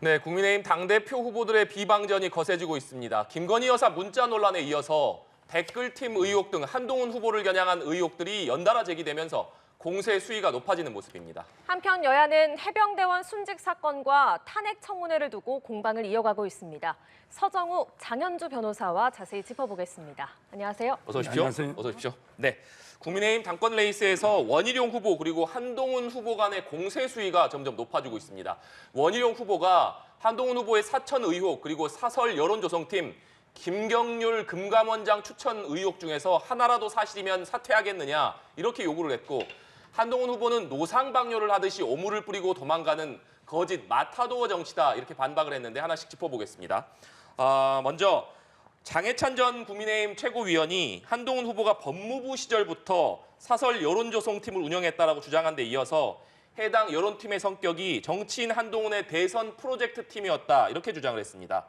네, 국민의힘 당대표 후보들의 비방전이 거세지고 있습니다. 김건희 여사 문자 논란에 이어서 댓글팀 의혹 등 한동훈 후보를 겨냥한 의혹들이 연달아 제기되면서 공세 수위가 높아지는 모습입니다. 한편 여야는 해병대원 순직 사건과 탄핵 청문회를 두고 공방을 이어가고 있습니다. 서정욱, 장현주 변호사와 자세히 짚어보겠습니다. 안녕하세요. 어서 오십시오. 안녕하세요. 어서 오십시오. 네, 국민의힘 당권 레이스에서 원희룡 후보 그리고 한동훈 후보 간의 공세 수위가 점점 높아지고 있습니다. 원희룡 후보가 한동훈 후보의 사천 의혹 그리고 사설 여론조성팀 김경률 금감원장 추천 의혹 중에서 하나라도 사실이면 사퇴하겠느냐 이렇게 요구를 했고, 한동훈 후보는 노상방뇨를 하듯이 오물을 뿌리고 도망가는 거짓 마타도어 정치다 이렇게 반박을 했는데 하나씩 짚어보겠습니다. 먼저 장해찬 전 국민의힘 최고위원이 한동훈 후보가 법무부 시절부터 사설 여론조성팀을 운영했다라고 주장한 데 이어서 해당 여론팀의 성격이 정치인 한동훈의 대선 프로젝트 팀이었다 이렇게 주장을 했습니다.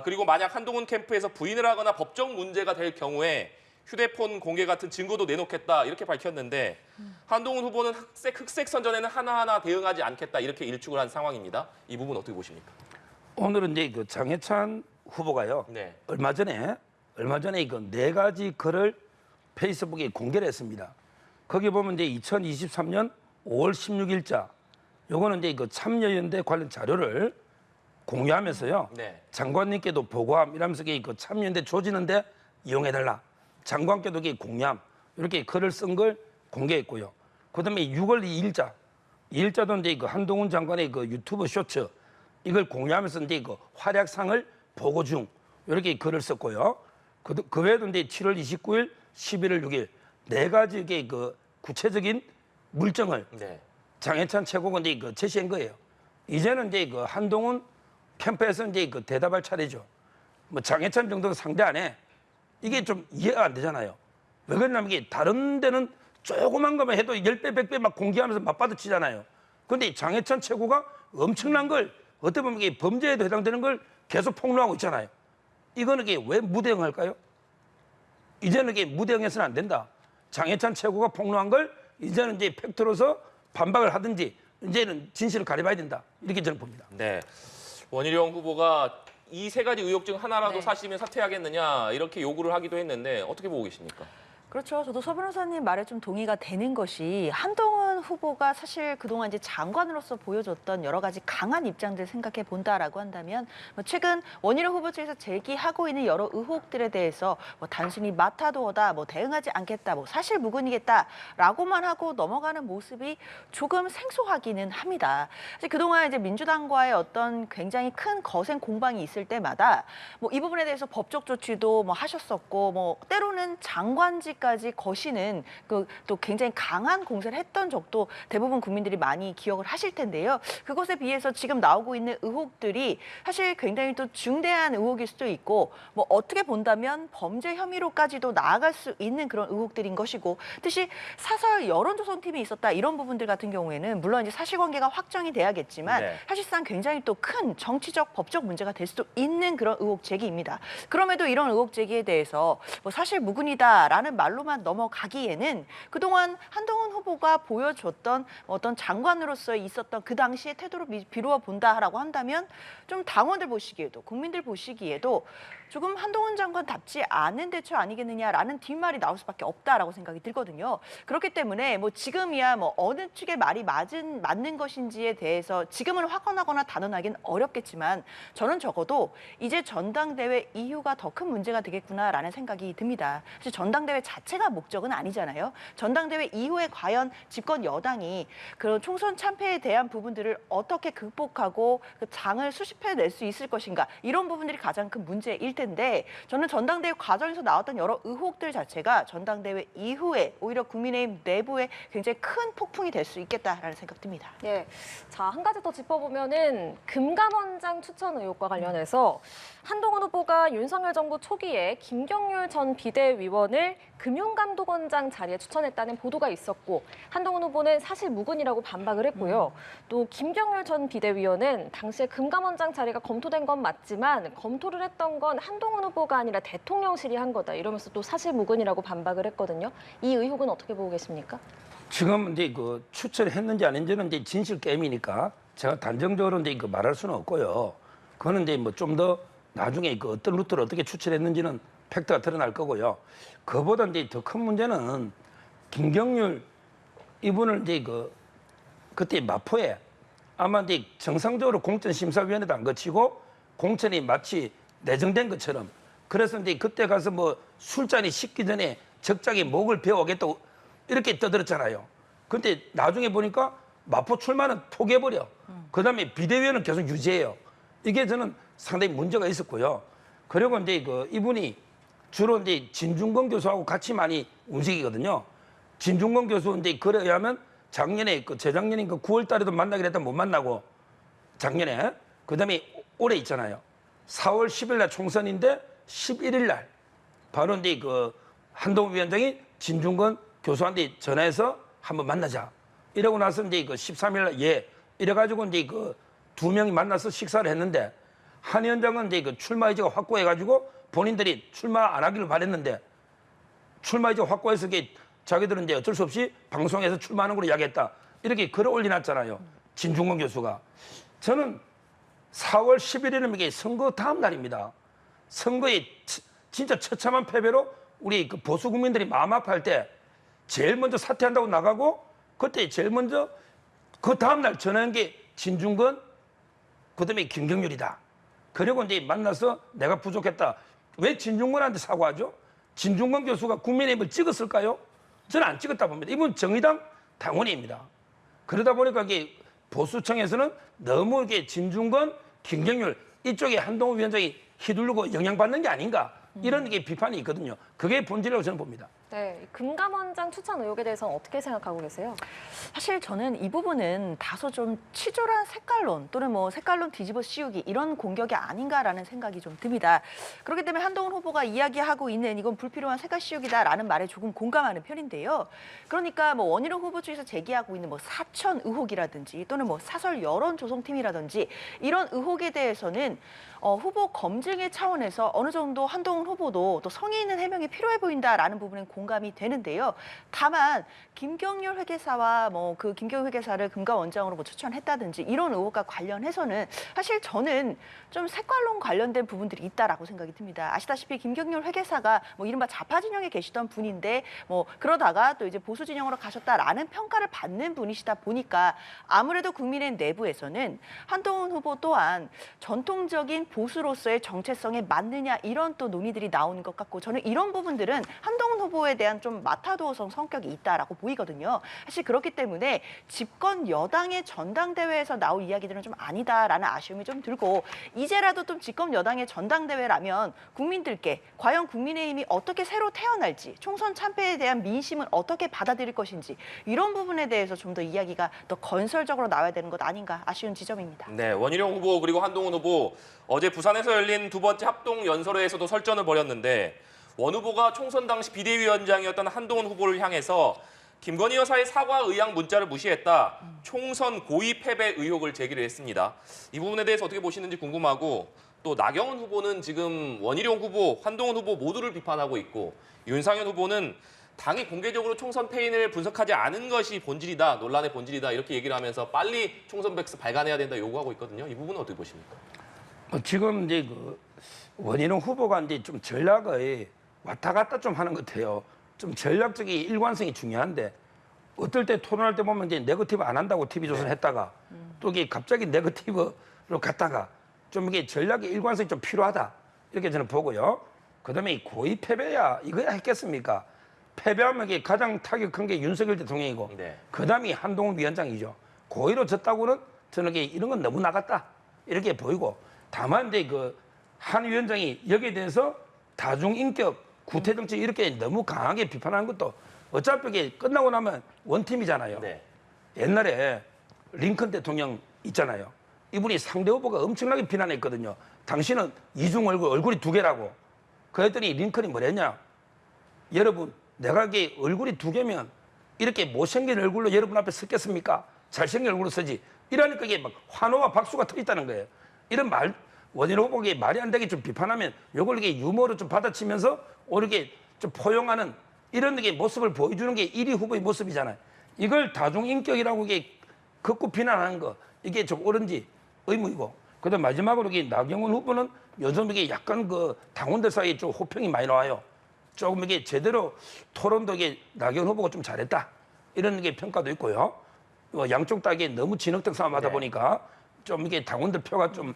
그리고 만약 한동훈 캠프에서 부인을 하거나 법적 문제가 될 경우에 휴대폰 공개 같은 증거도 내놓겠다 이렇게 밝혔는데, 한동훈 후보는 흑색 선전에는 하나하나 대응하지 않겠다 이렇게 일축을 한 상황입니다. 이 부분 어떻게 보십니까? 오늘은 이제 그 장해찬 후보가요. 네. 얼마 전에 그 4가지 글을 페이스북에 공개를 했습니다. 거기 보면 이제 2023년 5월 16일자 요거는 이제 그 참여연대 관련 자료를 공유하면서요. 네. 장관님께도 보고함 이러면서 그 참여연대 조지는데 이용해달라. 장관께도 공유함 이렇게 글을 쓴 걸 공개했고요. 그다음에 6월 2일자도 이제 그 한동훈 장관의 그 유튜브 쇼츠 이걸 공유하면서 이제 그 활약상을 보고 중 이렇게 글을 썼고요. 그 외에도 이제 7월 29일, 11월 6일 4가지 그 구체적인 물증을 네. 장해찬 최고가 이제 그 제시한 거예요. 이제는 이제 그 한동훈 캠프에서 이제 그 대답할 차례죠. 뭐 장해찬 정도가 상대 안 해. 이게 좀 이해가 안 되잖아요. 왜 그러냐면 이게 다른 데는 조그만 거만 해도 10배, 100배 막 공개하면서 맞받아치잖아요. 그런데 장해찬 최고가 엄청난 걸 어떻게 보면 이게 범죄에도 해당되는 걸 계속 폭로하고 있잖아요. 이거는 이게 왜 무대응할까요? 이제는 이게 무대응해서는 안 된다. 장해찬 최고가 폭로한 걸 이제는 이제 팩트로서 반박을 하든지 이제는 진실을 가려봐야 된다. 이렇게 저는 봅니다. 네. 원희룡 후보가 이 3가지 의혹 중 하나라도 네. 사실이면 사퇴하겠느냐 이렇게 요구를 하기도 했는데 어떻게 보고 계십니까? 그렇죠. 저도 서 변호사님 말에 좀 동의가 되는 것이, 한동훈 후보가 사실 그동안 이제 장관으로서 보여줬던 여러 가지 강한 입장들 생각해 본다라고 한다면, 최근 원희룡 후보 측에서 제기하고 있는 여러 의혹들에 대해서 단순히 마타도어다, 대응하지 않겠다, 사실 무근이겠다라고만 하고 넘어가는 모습이 조금 생소하기는 합니다. 사실 그동안 이제 민주당과의 어떤 굉장히 큰 거센 공방이 있을 때마다 이 부분에 대해서 법적 조치도 하셨었고, 때로는 장관직 까지 거시는 또 굉장히 강한 공세를 했던 적도 대부분 국민들이 많이 기억을 하실 텐데요. 그것에 비해서 지금 나오고 있는 의혹들이 사실 굉장히 또 중대한 의혹일 수도 있고, 어떻게 본다면 범죄 혐의로까지도 나아갈 수 있는 그런 의혹들인 것이고, 특히 사설 여론조성팀이 있었다 이런 부분들 같은 경우에는 물론 이제 사실관계가 확정이 돼야겠지만 네. 사실상 굉장히 또 큰 정치적 법적 문제가 될 수도 있는 그런 의혹 제기입니다. 그럼에도 이런 의혹 제기에 대해서 사실 무근이다라는 말로만 넘어가기에는 그동안 한동훈 후보가 보여줬던 어떤 장관으로서 있었던 그 당시의 태도를 비루어 본다라고 한다면, 좀 당원들 보시기에도 국민들 보시기에도 조금 한동훈 장관답지 않은 대처 아니겠느냐라는 뒷말이 나올 수밖에 없다라고 생각이 들거든요. 그렇기 때문에 지금이야 어느 측의 말이 맞는 것인지에 대해서 지금은 확언하거나 단언하기는 어렵겠지만, 저는 적어도 이제 전당대회 이후가 더 큰 문제가 되겠구나라는 생각이 듭니다. 사실 전당대회 자체가 목적은 아니잖아요. 전당대회 이후에 과연 집권 여당이 그런 총선 참패에 대한 부분들을 어떻게 극복하고 그 장을 수습해낼 수 있을 것인가, 이런 부분들이 가장 큰 문제일 텐데, 저는 전당대회 과정에서 나왔던 여러 의혹들 자체가 전당대회 이후에 오히려 국민의힘 내부에 굉장히 큰 폭풍이 될 수 있겠다라는 생각 듭니다. 예. 자, 한 가지 더 짚어보면은 금감원장 추천 의혹과 관련해서 한동훈 후보가 윤석열 정부 초기에 김경률 전 비대위원을 금융감독원장 자리에 추천했다는 보도가 있었고, 한동훈 후보는 사실 무근이라고 반박을 했고요. 또 김경률 전 비대위원은 당시에 금감원장 자리가 검토된 건 맞지만 검토를 했던 건 한동훈 후보가 아니라 대통령실이 한 거다 이러면서 또 사실 무근이라고 반박을 했거든요. 이 의혹은 어떻게 보고 계십니까? 지금 이제 그 추천했는지 안 했는지는 이제 진실 게임이니까 제가 단정적으로 이제 그 말할 수는 없고요. 그거는 이제 뭐 좀 더 나중에 그 어떤 루트를 어떻게 추출했는지는 팩트가 드러날 거고요. 그보다 이제 더 큰 문제는 김경률 이분을 이제 그때 마포에 아마 이제 정상적으로 공천심사위원회도 안 거치고 공천이 마치 내정된 것처럼 그래서 이제 그때 가서 뭐 술잔이 식기 전에 적장에 목을 베어오겠다고 이렇게 떠들었잖아요. 근데 나중에 보니까 마포 출마는 포기해버려. 그 다음에 비대위원은 계속 유지해요. 이게 저는 상당히 문제가 있었고요. 그리고 이제 이분이 주로 이제 진중권 교수하고 같이 많이 움직이거든요. 진중권 교수 이제 글에 의하면 작년에 재작년인 9월 달에도 만나기로 했다 못 만나고 작년에 그다음에 올해 있잖아요. 4월 10일 날 총선인데 11일 날 바로 이제 한동훈 위원장이 진중권 교수한테 전화해서 한번 만나자. 이러고 나서 이제 13일 날 이래가지고 이제 두 명이 만나서 식사를 했는데 한 위원장은 이제 출마 의지가 확고해가지고 본인들이 출마 안 하기를 바랬는데 출마 의지가 확고해서 자기들은 이제 어쩔 수 없이 방송에서 출마하는 걸로 이야기했다. 이렇게 글을 올려놨잖아요. 진중권 교수가. 저는 4월 11일은 이게 선거 다음 날입니다. 선거에 진짜 처참한 패배로 우리 보수 국민들이 마음 아파할 때 제일 먼저 사퇴한다고 나가고 그때 제일 먼저 그 다음 날 전화한 게 진중권 그다음에 김경률이다. 그리고 이제 만나서 내가 부족했다. 왜 진중권한테 사과하죠? 진중권 교수가 국민의힘을 찍었을까요? 저는 안 찍었다 봅니다. 이분 정의당 당원입니다. 그러다 보니까 이게 보수층에서는 너무 이게 진중권, 김경률 이쪽에 한동훈 위원장이 휘두르고 영향받는 게 아닌가 이런 게 비판이 있거든요. 그게 본질이라고 저는 봅니다. 네, 금감원장 추천 의혹에 대해서는 어떻게 생각하고 계세요? 사실 저는 이 부분은 다소 좀 치졸한 색깔론 또는 뭐 색깔론 뒤집어 씌우기 이런 공격이 아닌가라는 생각이 좀 듭니다. 그렇기 때문에 한동훈 후보가 이야기하고 있는 이건 불필요한 색깔 씌우기다라는 말에 조금 공감하는 편인데요. 그러니까 뭐 원희룡 후보 측에서 제기하고 있는 뭐 사천 의혹이라든지 또는 뭐 사설 여론 조성팀이라든지 이런 의혹에 대해서는 후보 검증의 차원에서 어느 정도 한동훈 후보도 또 성의 있는 해명이 필요해 보인다라는 부분은 공감이 되는데요. 다만 김경률 회계사와 뭐 그 김경률 회계사를 금감원장으로 뭐 추천했다든지 이런 의혹과 관련해서는 사실 저는 좀 색깔론 관련된 부분들이 있다라고 생각이 듭니다. 아시다시피 김경률 회계사가 뭐 이른바 좌파 진영에 계시던 분인데 뭐 그러다가 또 이제 보수 진영으로 가셨다라는 평가를 받는 분이시다 보니까 아무래도 국민의힘 내부에서는 한동훈 후보 또한 전통적인 보수로서의 정체성에 맞느냐 이런 또 논의들이 나오는 것 같고 저는 이런 부분들은 한동훈 후보에 대한 좀 마타도어성 성격이 있다라고 보이거든요. 사실 그렇기 때문에 집권 여당의 전당대회에서 나올 이야기들은 좀 아니다라는 아쉬움이 좀 들고 이제라도 좀 집권 여당의 전당대회라면 국민들께 과연 국민의힘이 어떻게 새로 태어날지 총선 참패에 대한 민심을 어떻게 받아들일 것인지 이런 부분에 대해서 좀 더 이야기가 더 건설적으로 나와야 되는 것 아닌가 아쉬운 지점입니다. 네, 원희룡 후보 그리고 한동훈 후보 어제 부산에서 열린 두 번째 합동 연설회에서도 설전을 벌였는데 원 후보가 총선 당시 비대위원장이었던 한동훈 후보를 향해서 김건희 여사의 사과 의향 문자를 무시했다. 총선 고의 패배 의혹을 제기를 했습니다. 이 부분에 대해서 어떻게 보시는지 궁금하고 또 나경원 후보는 지금 원희룡 후보, 한동훈 후보 모두를 비판하고 있고 윤상현 후보는 당이 공개적으로 총선 패인을 분석하지 않은 것이 본질이다, 논란의 본질이다 이렇게 얘기를 하면서 빨리 총선 백스 발간해야 된다 요구하고 있거든요. 이 부분은 어떻게 보십니까? 지금 이제 원희룡 후보가 이제 좀 전략의 왔다 갔다 좀 하는 것 같아요. 좀 전략적인 일관성이 중요한데 어떨 때 토론할 때 보면 이제 네거티브 안 한다고 TV조선 했다가 또 이게 갑자기 네거티브로 갔다가 좀 이게 전략의 일관성이 좀 필요하다 이렇게 저는 보고요. 그다음에 고의 패배야 이거야 했겠습니까? 패배하면 이게 가장 타격한 게 윤석열 대통령이고 네. 그다음이 한동훈 위원장이죠. 고의로 졌다고는 저는 이런 건 너무 나갔다 이렇게 보이고 다만 이제 한 위원장이 여기에 대해서 다중 인격 구태 정치 이렇게 너무 강하게 비판하는 것도 어차피 이게 끝나고 나면 원팀이잖아요. 네. 옛날에 링컨 대통령 있잖아요. 이분이 상대 후보가 엄청나게 비난했거든요. 당신은 이중 얼굴이 두 개라고. 그랬더니 링컨이 뭐랬냐? 여러분, 내가 이게 얼굴이 두 개면 이렇게 못생긴 얼굴로 여러분 앞에 섰겠습니까? 잘생긴 얼굴로 서지. 이러니까 이게 막 환호와 박수가 터졌다는 거예요. 이런 말, 원희룡 후보가 말이 안 되게 좀 비판하면 이걸 이게 유머로 좀 받아치면서 이렇게 좀 포용하는 이런 게 모습을 보여주는 게 1위 후보의 모습이잖아요. 이걸 다중 인격이라고 이게 극구 비난하는 거 이게 좀 옳은지 의문이고, 그다음 마지막으로 이게 나경원 후보는 요즘 이게 약간 그 당원들 사이에 좀 호평이 많이 나와요. 조금 이게 제대로 토론도 이게 나경원 후보가 좀 잘했다 이런 게 평가도 있고요. 양쪽 다 이게 너무 진흙탕 싸움하다 네. 보니까 좀 이게 당원들 표가 좀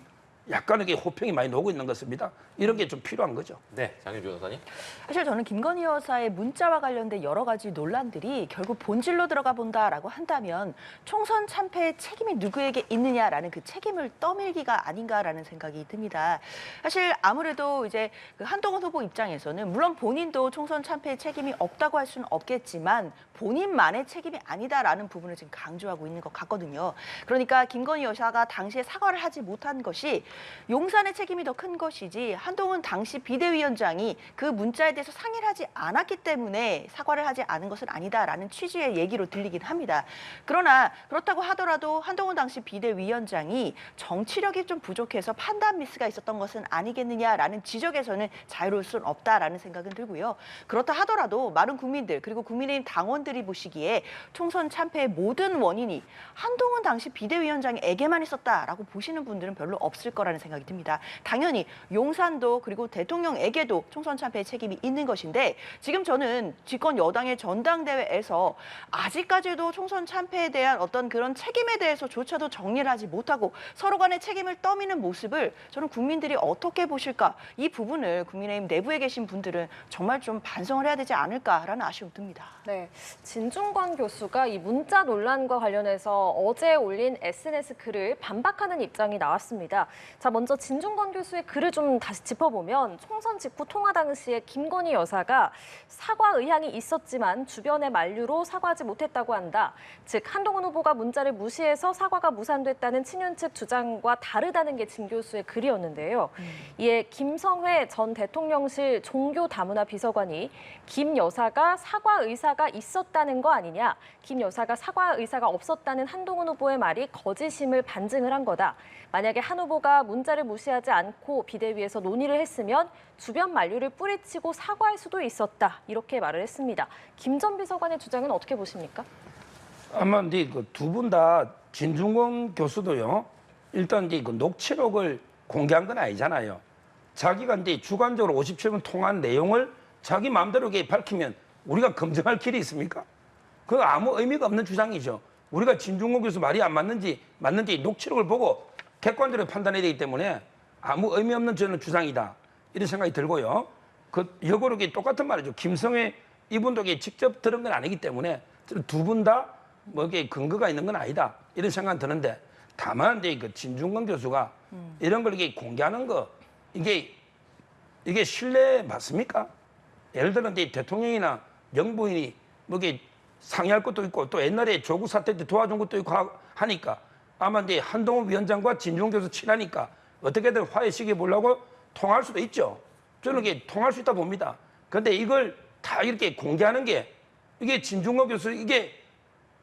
약간 이게 호평이 많이 나오고 있는 것 같습니다. 이런 게 좀 필요한 거죠. 네, 장윤주 변호사님. 사실 저는 김건희 여사의 문자와 관련된 여러 가지 논란들이 결국 본질로 들어가 본다라고 한다면 총선 참패의 책임이 누구에게 있느냐라는 그 책임을 떠밀기가 아닌가라는 생각이 듭니다. 사실 아무래도 이제 그 한동훈 후보 입장에서는 물론 본인도 총선 참패의 책임이 없다고 할 수는 없겠지만 본인만의 책임이 아니다라는 부분을 지금 강조하고 있는 것 같거든요. 그러니까 김건희 여사가 당시에 사과를 하지 못한 것이 용산의 책임이 더 큰 것이지 한동훈 당시 비대위원장이 그 문자에 대해서 상의를 하지 않았기 때문에 사과를 하지 않은 것은 아니다라는 취지의 얘기로 들리긴 합니다. 그러나 그렇다고 하더라도 한동훈 당시 비대위원장이 정치력이 좀 부족해서 판단 미스가 있었던 것은 아니겠느냐라는 지적에서는 자유로울 수는 없다라는 생각은 들고요. 그렇다 하더라도 많은 국민들 그리고 국민의힘 당원들이 보시기에 총선 참패의 모든 원인이 한동훈 당시 비대위원장에게만 있었다라고 보시는 분들은 별로 없을 거라는 생각이 듭니다. 당연히 용산도 그리고 대통령에게도 총선 참패의 책임이 있는 것인데 지금 저는 집권 여당의 전당대회에서 아직까지도 총선 참패에 대한 어떤 그런 책임에 대해서조차도 정리를 하지 못하고 서로 간의 책임을 떠미는 모습을 저는 국민들이 어떻게 보실까? 이 부분을 국민의힘 내부에 계신 분들은 정말 좀 반성을 해야 되지 않을까라는 아쉬움이 듭니다. 네, 진중권 교수가 이 문자 논란과 관련해서 어제 올린 SNS 글을 반박하는 입장이 나왔습니다. 자, 먼저 진중권 교수의 글을 좀 다시 짚어보면 총선 직후 통화 당시에 김건희 여사가 사과 의향이 있었지만 주변의 만류로 사과하지 못했다고 한다. 즉 한동훈 후보가 문자를 무시해서 사과가 무산됐다는 친윤 측 주장과 다르다는 게 진 교수의 글이었는데요. 이에 김성회 전 대통령실 종교다문화 비서관이 김 여사가 사과 의사가 있었다는 거 아니냐. 김 여사가 사과 의사가 없었다는 한동훈 후보의 말이 거짓임을 반증을 한 거다. 만약에 한 후보가 문자를 무시하지 않고 비대위에서 논의를 했으면 주변 만류를 뿌리치고 사과할 수도 있었다. 이렇게 말을 했습니다. 김 전 비서관의 주장은 어떻게 보십니까? 아마 이제 그 두 분 다 진중권 교수도요. 일단 이제 그 녹취록을 공개한 건 아니잖아요. 자기가 이제 주관적으로 57분 통한 내용을 자기 마음대로 이렇게 밝히면 우리가 검증할 길이 있습니까? 그거 아무 의미가 없는 주장이죠. 우리가 진중권 교수 말이 안 맞는지 녹취록을 보고 객관적으로 판단해야 되기 때문에 아무 의미 없는 저는 주장이다. 이런 생각이 들고요. 그 역으로 똑같은 말이죠. 김성회 이분도 직접 들은 건 아니기 때문에 두 분 다 뭐 이게 근거가 있는 건 아니다. 이런 생각은 드는데 다만 이제 그 진중권 교수가 이런 걸 이게 공개하는 거 이게 신뢰 맞습니까? 예를 들어 이제 대통령이나 영부인이 뭐 이게 상의할 것도 있고 또 옛날에 조국 사태 때 도와준 것도 있고 하니까 아마 이제 한동훈 위원장과 진중권 교수 친하니까 어떻게든 화해시켜 보려고 통할 수도 있죠. 저는 이게 통할 수 있다 봅니다. 그런데 이걸 다 이렇게 공개하는 게 이게 진중권 교수 이게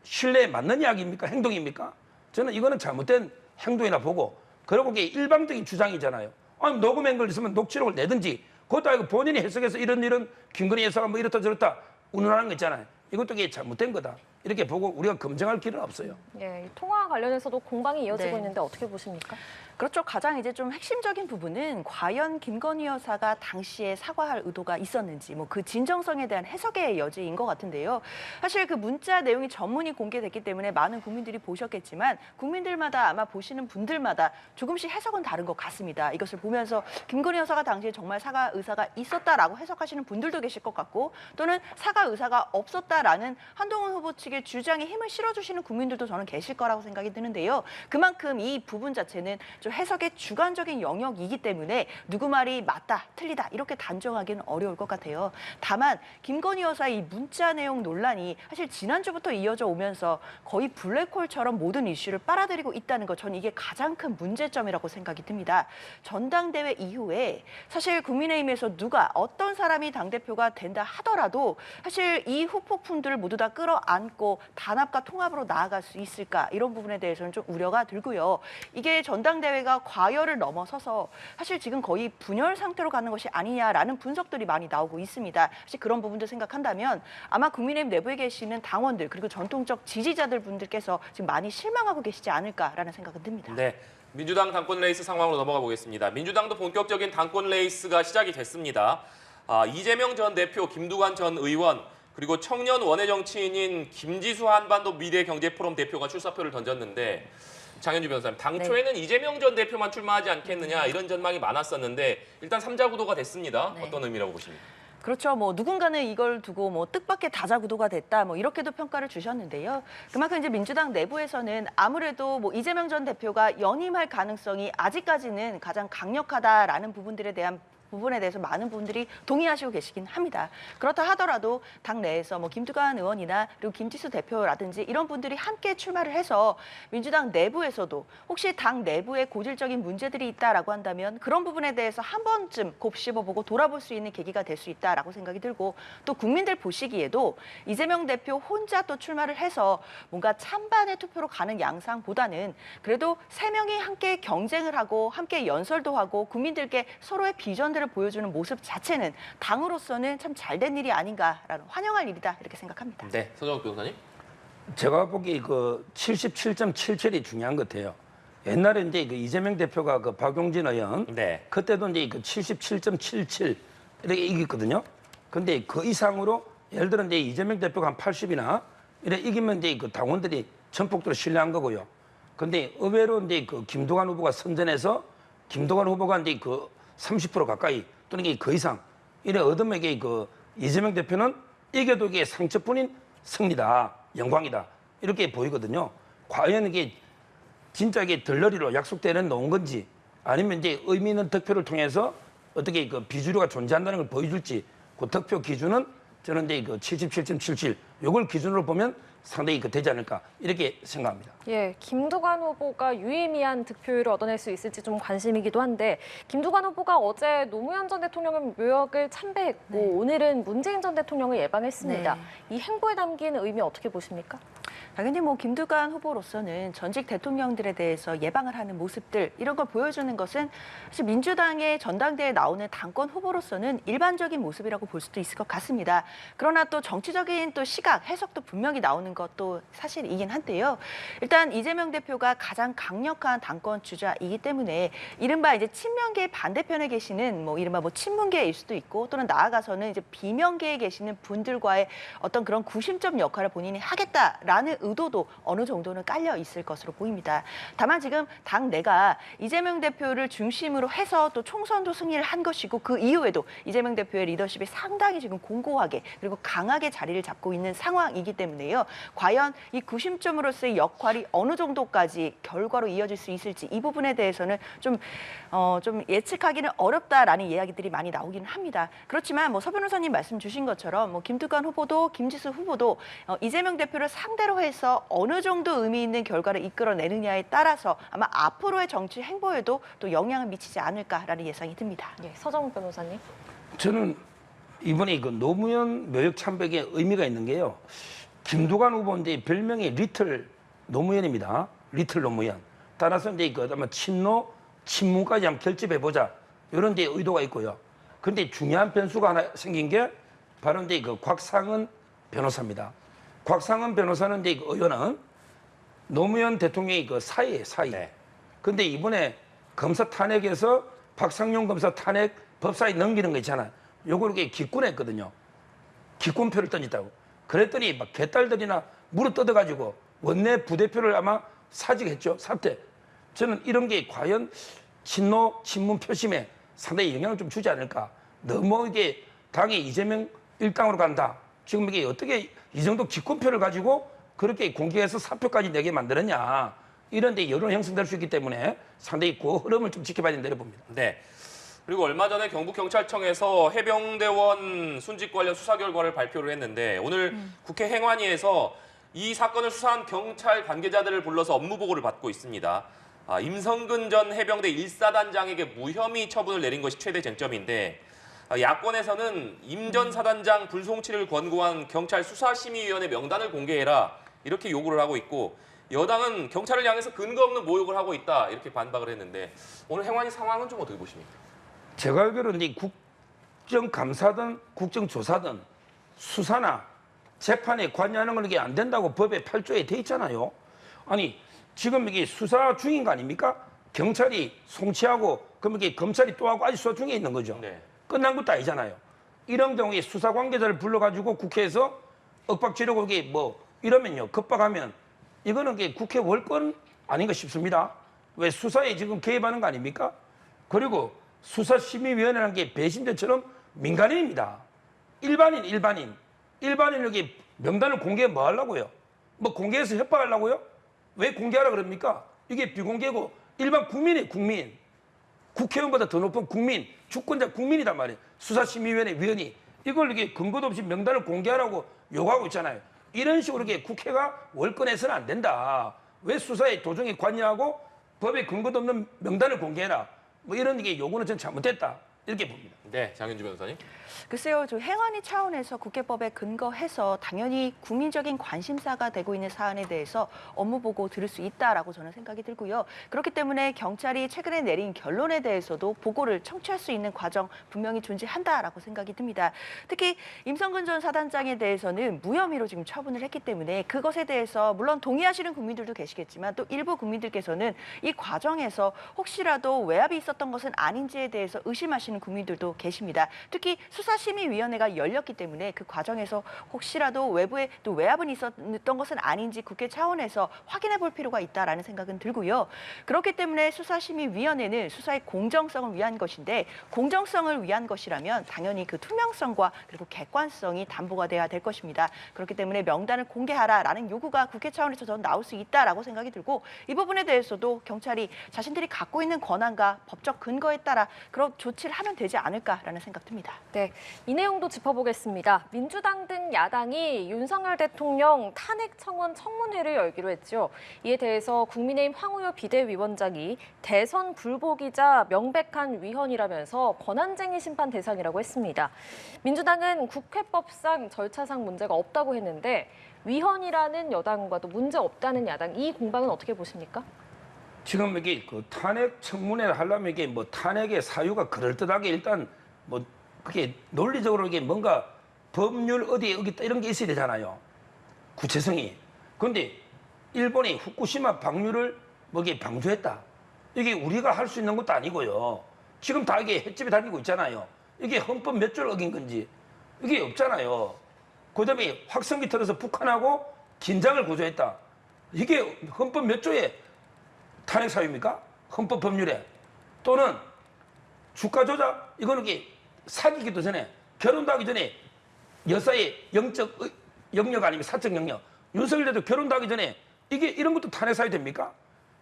신뢰에 맞는 이야기입니까? 행동입니까? 저는 이거는 잘못된 행동이나 보고 그리고 이게 일방적인 주장이잖아요. 아니 녹음한 걸 있으면 녹취록을 내든지 그것도 아니고 본인이 해석해서 이런 김건희 여사가 뭐 이렇다 저렇다 운운하는 거 있잖아요. 이것도 이게 잘못된 거다. 이렇게 보고 우리가 검증할 길은 없어요. 예, 통화 관련해서도 공방이 이어지고 네. 있는데 어떻게 보십니까? 그렇죠. 가장 이제 좀 핵심적인 부분은 과연 김건희 여사가 당시에 사과할 의도가 있었는지 뭐 그 진정성에 대한 해석의 여지인 것 같은데요. 사실 그 문자 내용이 전문이 공개됐기 때문에 많은 국민들이 보셨겠지만 국민들마다 아마 보시는 분들마다 조금씩 해석은 다른 것 같습니다. 이것을 보면서 김건희 여사가 당시에 정말 사과 의사가 있었다라고 해석하시는 분들도 계실 것 같고 또는 사과 의사가 없었다라는 한동훈 후보 측의 주장에 힘을 실어주시는 국민들도 저는 계실 거라고 생각이 드는데요. 그만큼 이 부분 자체는 좀 해석의 주관적인 영역이기 때문에 누구 말이 맞다, 틀리다 이렇게 단정하기는 어려울 것 같아요. 다만 김건희 여사의 이 문자 내용 논란이 사실 지난주부터 이어져 오면서 거의 블랙홀처럼 모든 이슈를 빨아들이고 있다는 것, 저는 이게 가장 큰 문제점이라고 생각이 듭니다. 전당대회 이후에 사실 국민의힘에서 누가 어떤 사람이 당대표가 된다 하더라도 사실 이 후폭풍들을 모두 다 끌어안고 단합과 통합으로 나아갈 수 있을까 이런 부분에 대해서는 좀 우려가 들고요. 이게 전당대회 사회가 과열을 넘어서서 사실 지금 거의 분열 상태로 가는 것이 아니냐라는 분석들이 많이 나오고 있습니다. 사실 그런 부분도 생각한다면 아마 국민의힘 내부에 계시는 당원들 그리고 전통적 지지자들 분들께서 지금 많이 실망하고 계시지 않을까라는 생각은 듭니다. 네. 민주당 당권 레이스 상황으로 넘어가 보겠습니다. 민주당도 본격적인 당권 레이스가 시작이 됐습니다. 이재명 전 대표, 김두관 전 의원, 그리고 청년 원외 정치인인 김지수 한반도 미래경제포럼 대표가 출사표를 던졌는데 장현주 변호사님, 당초에는 이재명 전 대표만 출마하지 않겠느냐 이런 전망이 많았었는데 일단 3자 구도가 됐습니다. 어떤 의미라고 보십니까? 그렇죠. 뭐 누군가는 이걸 두고 뭐 뜻밖의 다자 구도가 됐다. 뭐 이렇게도 평가를 주셨는데요. 그만큼 이제 민주당 내부에서는 아무래도 뭐 이재명 전 대표가 연임할 가능성이 아직까지는 가장 강력하다라는 부분에 대해서 많은 분들이 동의하시고 계시긴 합니다. 그렇다 하더라도 당 내에서 뭐 김두관 의원이나 그리고 김지수 대표라든지 이런 분들이 함께 출마를 해서 민주당 내부에서도 혹시 당 내부에 고질적인 문제들이 있다라고 한다면 그런 부분에 대해서 한 번쯤 곱씹어보고 돌아볼 수 있는 계기가 될 수 있다라고 생각이 들고 또 국민들 보시기에도 이재명 대표 혼자 또 출마를 해서 뭔가 찬반의 투표로 가는 양상보다는 그래도 세 명이 함께 경쟁을 하고 함께 연설도 하고 국민들께 서로의 비전들을 보여주는 모습 자체는 당으로서는 참 잘된 일이 아닌가라는 환영할 일이다 이렇게 생각합니다. 네, 서정욱 변호사님. 제가 보기에 그 77.77이 중요한 것 같아요. 옛날에 이제 그 이재명 대표가 그 박용진 의원 네. 그때도 이제 그 77.77 이렇게 이겼거든요. 근데 그 이상으로 예를 들어 이제 이재명 대표가 한 80이나 이래 이기면 이제 그 당원들이 전폭적으로 신뢰한 거고요. 근데 의외로 이제 그 김두관 후보가 선전해서 김두관 후보가 이제 그 30% 가까이 또는 그 이상 이래 얻으면 이게 그 이재명 대표는 이겨도 이게 상처뿐인 승리다, 영광이다 이렇게 보이거든요. 과연 이게 진짜 이게 덜러리로 약속대는 놓은 건지 아니면 이제 의미 있는 득표를 통해서 어떻게 그 비주류가 존재한다는 걸 보여줄지 그 득표 기준은 저는 이제 그 77.77 이걸 기준으로 보면 상당히 그 되지 않을까 이렇게 생각합니다. 예, 김두관 후보가 유의미한 득표율을 얻어낼 수 있을지 좀 관심이기도 한데 김두관 후보가 어제 노무현 전 대통령의 묘역을 참배했고 오늘은 문재인 전 대통령을 예방했습니다. 이 행보에 담긴 의미 어떻게 보십니까? 당연히 뭐 김두관 후보로서는 전직 대통령들에 대해서 예방을 하는 모습들 이런 걸 보여주는 것은 사실 민주당의 전당대회에 나오는 당권 후보로서는 일반적인 모습이라고 볼 수도 있을 것 같습니다. 그러나 또 정치적인 또 시각, 해석도 분명히 나오는 것도 사실이긴 한데요. 일단 이재명 대표가 가장 강력한 당권 주자이기 때문에 이른바 이제 친명계의 반대편에 계시는 뭐 이른바 뭐 친문계일 수도 있고 또는 나아가서는 이제 비명계에 계시는 분들과의 어떤 그런 구심점 역할을 본인이 하겠다라는 의도도 어느 정도는 깔려 있을 것으로 보입니다. 다만 지금 당 내가 이재명 대표를 중심으로 해서 또 총선도 승리를 한 것이고 그 이후에도 이재명 대표의 리더십이 상당히 지금 공고하게 그리고 강하게 자리를 잡고 있는 상황이기 때문에요. 과연 이 구심점으로서의 역할이 어느 정도까지 결과로 이어질 수 있을지 이 부분에 대해서는 좀 예측하기는 어렵다라는 이야기들이 많이 나오기는 합니다. 그렇지만 뭐 서 변호사님 말씀 주신 것처럼 뭐 김두관 후보도 김지수 후보도 이재명 대표를 상대로 해서 어느 정도 의미 있는 결과를 이끌어내느냐에 따라서 아마 앞으로의 정치 행보에도 또 영향을 미치지 않을까라는 예상이 듭니다. 예, 서정욱 변호사님. 저는 이번에 그 노무현 묘역 참배에 의미가 있는 게요. 김두관 후보인데 별명이 리틀 노무현입니다. 리틀 노무현. 따라서 이제 그 아마 친노, 친문까지 한번 결집해 보자 이런 데 의도가 있고요. 그런데 중요한 변수가 하나 생긴 게 바로 이제 그 곽상은 변호사입니다. 곽상은 변호사는 이제 그 의원은 노무현 대통령의 그 사이. 네. 근데 이번에 검사 탄핵에서 박상용 검사 탄핵 법사위 넘기는 거 있잖아요. 요걸 이렇게 기권했거든요. 기권표를 던졌다고. 그랬더니 막 개딸들이나 물어 뜯어가지고 원내 부대표를 아마 사직했죠. 사퇴. 저는 이런 게 과연 친노, 친문 표심에 상당히 영향을 좀 주지 않을까. 너무 이게 당이 이재명 일당으로 간다. 지금 이게 어떻게 이 정도 기권표를 가지고 그렇게 공개해서 사표까지 내게 만들었냐. 이런 데 여론 형성될 수 있기 때문에 상당히 그 흐름을 좀 지켜봐야 된다고 봅니다. 네. 그리고 얼마 전에 경북경찰청에서 해병대원 순직 관련 수사 결과를 발표를 했는데 오늘 국회 행안위에서 이 사건을 수사한 경찰 관계자들을 불러서 업무 보고를 받고 있습니다. 임성근 전 해병대 1사단장에게 무혐의 처분을 내린 것이 최대 쟁점인데 야권에서는 임 전 사단장 불송치를 권고한 경찰 수사심의위원회 명단을 공개해라 이렇게 요구를 하고 있고 여당은 경찰을 향해서 근거 없는 모욕을 하고 있다 이렇게 반박을 했는데 오늘 행안위 상황은 좀 어떻게 보십니까? 제가 알기로는 이 국정감사든 국정조사든 수사나 재판에 관여하는 건 이게 안 된다고 법에 8조에 돼 있잖아요. 아니 지금 이게 수사 중인 거 아닙니까? 경찰이 송치하고 그럼 이게 검찰이 또 하고 아직 수사 중에 있는 거죠. 네. 끝난 것도 아니잖아요. 이런 경우에 수사 관계자를 불러가지고 국회에서 윽박 지르고 이게 뭐 이러면요 급박하면 이거는 이게 국회 월권 아닌가 싶습니다. 왜 수사에 지금 개입하는 거 아닙니까? 그리고 수사심의위원회라는 게 배신자처럼 민간인입니다. 일반인에게 명단을 공개 뭐 하려고요? 뭐 공개해서 협박하려고요? 왜 공개하라 그럽니까? 이게 비공개고 일반 국민이에요, 국민. 국회의원보다 더 높은 국민, 주권자 국민이단 말이에요. 수사심의위원회 위원이 이걸 이렇게 근거도 없이 명단을 공개하라고 요구하고 있잖아요. 이런 식으로 이렇게 국회가 월권해서는 안 된다. 왜 수사에 도중에 관여하고 법에 근거도 없는 명단을 공개해라. 뭐 이런 게 요구는 전 잘못됐다. 이렇게 봅니다. 네, 장윤주 변호사님. 글쎄요, 저 행안위 차원에서 국회법에 근거해서 당연히 국민적인 관심사가 되고 있는 사안에 대해서 업무 보고 들을 수 있다라고 저는 생각이 들고요. 그렇기 때문에 경찰이 최근에 내린 결론에 대해서도 보고를 청취할 수 있는 과정 분명히 존재한다라고 생각이 듭니다. 특히 임성근 전 사단장에 대해서는 무혐의로 지금 처분을 했기 때문에 그것에 대해서 물론 동의하시는 국민들도 계시겠지만 또 일부 국민들께서는 이 과정에서 혹시라도 외압이 있었던 것은 아닌지에 대해서 의심하시는 국민들도 계십니다. 특히 수사심의위원회가 열렸기 때문에 그 과정에서 혹시라도 외부에 또 외압은 있었던 것은 아닌지 국회 차원에서 확인해 볼 필요가 있다라는 생각은 들고요. 그렇기 때문에 수사심의위원회는 수사의 공정성을 위한 것인데 공정성을 위한 것이라면 당연히 그 투명성과 그리고 객관성이 담보가 돼야 될 것입니다. 그렇기 때문에 명단을 공개하라라는 요구가 국회 차원에서 저는 나올 수 있다라고 생각이 들고 이 부분에 대해서도 경찰이 자신들이 갖고 있는 권한과 법적 근거에 따라 그런 조치를 하면 되지 않을까라는 생각 듭니다. 네, 이 내용도 짚어보겠습니다. 민주당 등 야당이 윤석열 대통령 탄핵 청원 청문회를 열기로 했죠. 이에 대해서 국민의힘 황우여 비대위원장이 대선 불복이자 명백한 위헌이라면서 권한쟁의 심판 대상이라고 했습니다. 민주당은 국회법상 절차상 문제가 없다고 했는데 위헌이라는 여당과도 문제 없다는 야당, 이 공방은 어떻게 보십니까? 지금 이게 그 탄핵 청문회를 하려면 이게 뭐 탄핵의 사유가 그럴듯하게 일단 뭐 그게 논리적으로 이게 뭔가 법률 어디에 어기다 이런 게 있어야 되잖아요. 구체성이. 그런데 일본이 후쿠시마 방류를 뭐 이게 방조했다. 이게 우리가 할 수 있는 것도 아니고요. 지금 다 이게 횟집에 다니고 있잖아요. 이게 헌법 몇 조를 어긴 건지 이게 없잖아요. 그다음에 확성기 틀어서 북한하고 긴장을 고조했다. 이게 헌법 몇 조에 탄핵 사유입니까? 헌법 법률에. 또는 주가 조작 이거는 이게 사귀기도 전에 결혼도 하기 전에 여사의 영적 영역 아니면 사적 영역 윤석열 대통령 결혼도 하기 전에 이게 이런 것도 탄핵 사유 됩니까?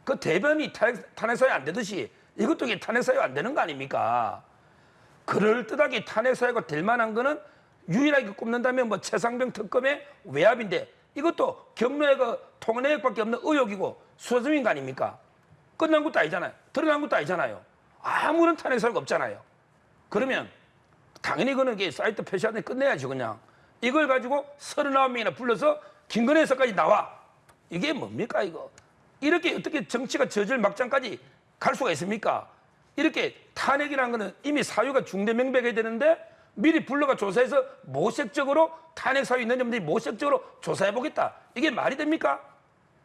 그 대변이 탄핵 사유 안 되듯이 이것도 이게 탄핵 사유 안 되는 거 아닙니까? 그럴듯하게 탄핵 사유가 될 만한 거는 유일하게 꼽는다면 뭐 최상병 특검의 외압인데 이것도 경로에가 통내역밖에 없는 의혹이고 수사 중인 거 아닙니까? 끝난 것도 아니잖아요. 드러난 것도 아니잖아요. 아무런 탄핵 사유가 없잖아요. 그러면 당연히 그거는 이게 사이트 표시하는데 끝내야지 그냥. 이걸 가지고 39명이나 불러서 김건희에서까지 나와. 이게 뭡니까 이거. 이렇게 어떻게 정치가 저질 막장까지 갈 수가 있습니까? 이렇게 탄핵이라는 거는 이미 사유가 중대명백해야 되는데 미리 불러가 조사해서 모색적으로 탄핵 사유 있는지 없는지 모색적으로 조사해보겠다. 이게 말이 됩니까?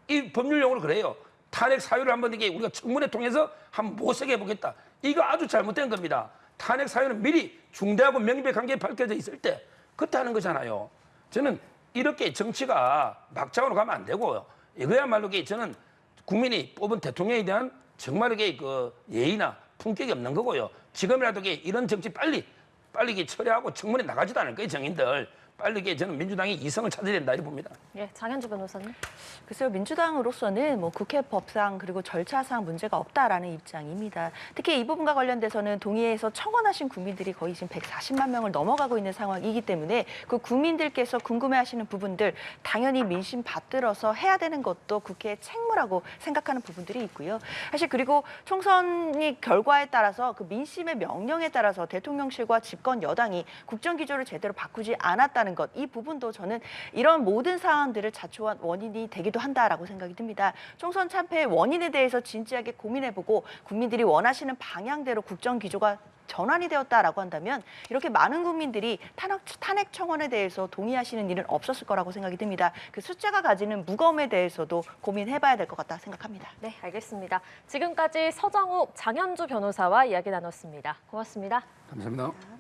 이 법률 용어로 그래요. 탄핵 사유를 한번 이게 우리가 청문회 통해서 한번 모색해보겠다. 이거 아주 잘못된 겁니다. 탄핵 사유는 미리 중대하고 명백한 게 밝혀져 있을 때 그때 하는 거잖아요. 저는 이렇게 정치가 막장으로 가면 안 되고요. 이거야말로 저는 국민이 뽑은 대통령에 대한 정말 이게 그 예의나 품격이 없는 거고요. 지금이라도 이런 정치 빨리 처리하고 청문회 나가지도 않을 거예요, 정인들. 빨리 저는 민주당이 이성을 찾아야 된다 이렇게 봅니다. 예, 장현주 변호사님. 글쎄요, 민주당으로서는 뭐 국회법상 그리고 절차상 문제가 없다라는 입장입니다. 특히 이 부분과 관련돼서는 동의해서 청원하신 국민들이 거의 지금 140만 명을 넘어가고 있는 상황이기 때문에 그 국민들께서 궁금해하시는 부분들 당연히 민심 받들어서 해야 되는 것도 국회의 책무라고 생각하는 부분들이 있고요. 사실 그리고 총선이 결과에 따라서 그 민심의 명령에 따라서 대통령실과 집권 여당이 국정 기조를 제대로 바꾸지 않았다는 못하는 것, 이 부분도 저는 이런 모든 사안들을 자초한 원인이 되기도 한다라고 생각이 듭니다. 총선 참패의 원인에 대해서 진지하게 고민해보고 국민들이 원하시는 방향대로 국정 기조가 전환이 되었다라고 한다면 이렇게 많은 국민들이 탄핵 청원에 대해서 동의하시는 일은 없었을 거라고 생각이 듭니다. 그 숫자가 가지는 무거움에 대해서도 고민해봐야 될 것 같다 생각합니다. 네, 알겠습니다. 지금까지 서정욱, 장현주 변호사와 이야기 나눴습니다. 고맙습니다. 감사합니다.